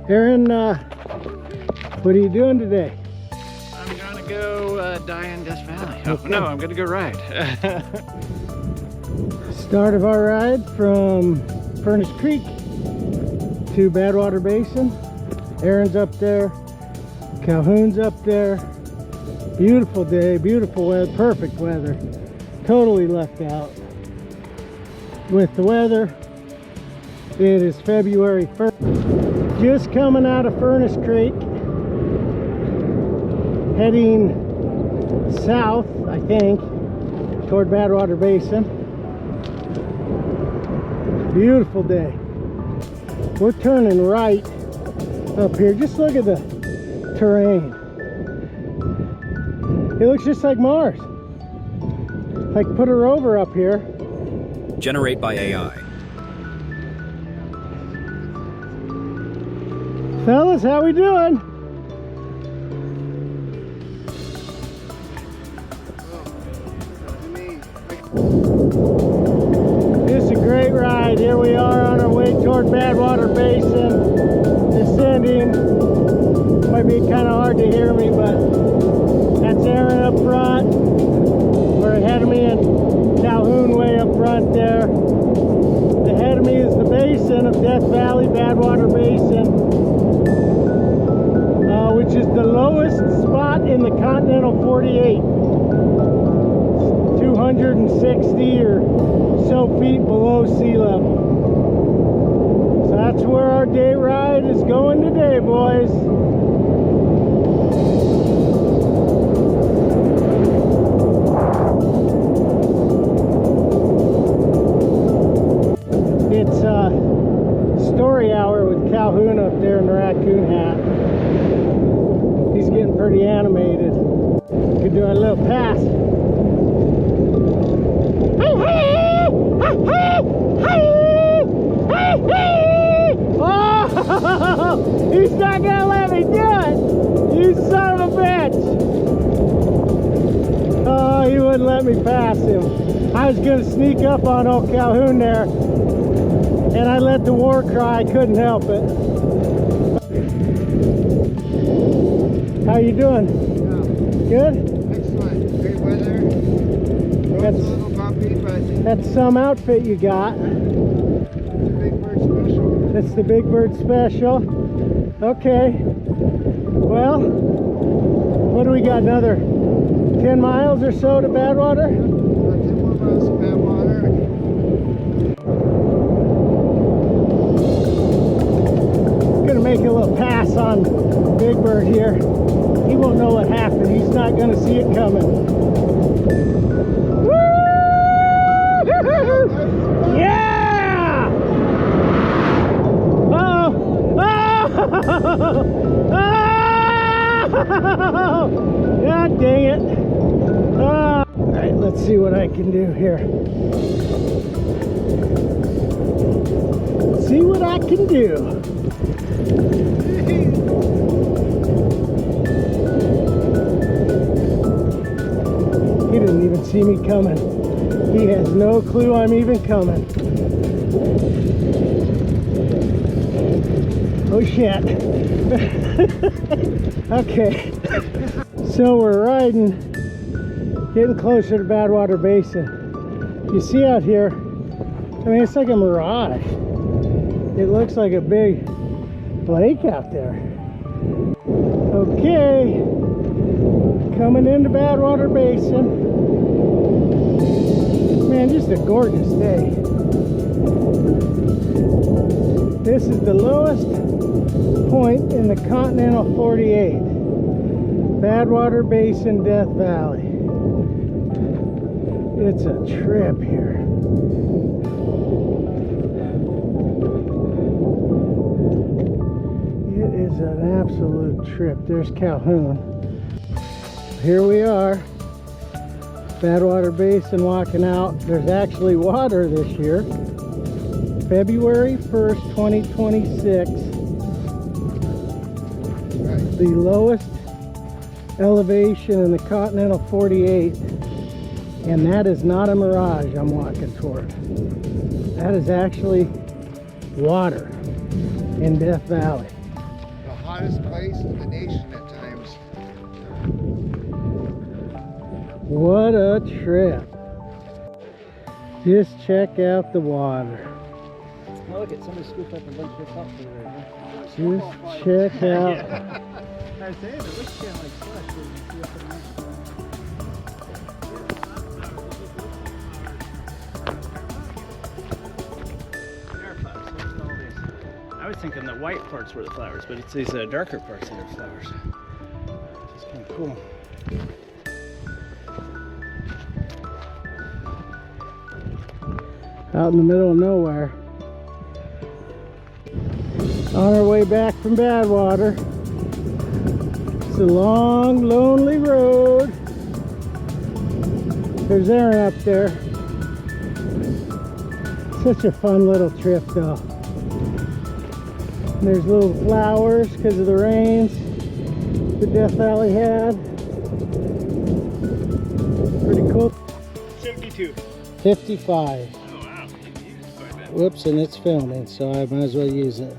Aaron, what are you doing today? I'm gonna go die in Death Valley. Oh, no, I'm gonna go ride. Start of our ride from Furnace Creek to Badwater Basin. Aaron's up there, Calhoun's up there. Beautiful day, beautiful weather, perfect weather. Totally lucked out with the weather. It is February 1st. Just coming out of Furnace Creek, heading south, I think, toward Badwater Basin. Beautiful day. We're turning right up here. Just look at the terrain. It looks just like Mars. Like put a rover up here. Generate by AI. Fellas, how we doing? This is a great ride. Here we are on our way toward Badwater Basin, descending. Might be kind of hard to hear me, but that's Aaron up front. Or ahead of me, and Calhoun way up front there. Ahead of me is the basin of Death Valley, Badwater Basin, which is the lowest spot in the continental 48. 260 or so feet below sea level. So that's where our day ride is going today, boys. It's story hour with Calhoun up there in the raccoon hat. He's getting pretty animated. Could do a little pass. Oh, he's not gonna let me do it. You son of a bitch. Oh, he wouldn't let me pass him. I was gonna sneak up on old Calhoun there, and I let the war cry. I couldn't help it. How you doing? Yeah. Good? Excellent. Great weather. Road's a little bumpy, but That's some outfit you got. it's a Big Bird special. That's the Big Bird Special. Okay. Well, what do we got? Another 10 miles or so to Badwater? About 10 more miles of Badwater. Gonna make a little pass on Big Bird here. He won't know what happened. He's not gonna see it coming. Woo! Yeah! Oh! Oh! Oh! God dang it! Oh. All right, let's see what I can do here. See what I can do. He didn't even see me coming. He has no clue I'm even coming. Oh shit. Okay. So we're riding, getting closer to Badwater Basin. You see out here, I mean, it's like a mirage. It looks like a big lake out there. Okay. Coming into Badwater Basin. Man, just a gorgeous day. This is the lowest point in the continental 48. Badwater Basin, Death Valley. It's a trip here. It is an absolute trip. There's Calhoun. Here we are, Badwater Basin, walking out. There's actually water this year. February 1st, 2026. The lowest elevation in the continental 48. And that is not a mirage I'm walking toward. That is actually water in Death Valley. The hottest place in the nation at times. What a trip. Just check out the water. Oh, look at somebody scooped up a bunch of salt there. Just check out. I was saying, it looks kind of like slush when you see up in the I was thinking the white parts were the flowers, but it's these darker parts that are flowers. It's kind of cool. Out in the middle of nowhere. On our way back from Badwater. It's a long, lonely road. There's Aaron up there. Such a fun little trip though. There's little flowers because of the rains that Death Valley had. Pretty cool. 72. 55. Oh wow. Whoops, and it's filming, so I might as well use it.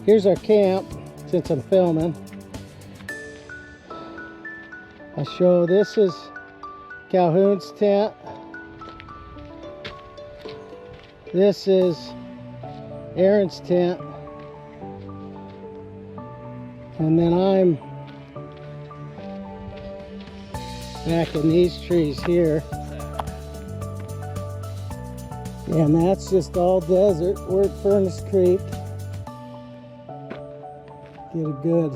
Here's our camp, since I'm filming. I'll show, this is Calhoun's tent. This is Aaron's tent. And then I'm back in these trees here. And that's just all desert. We're at Furnace Creek. Get a good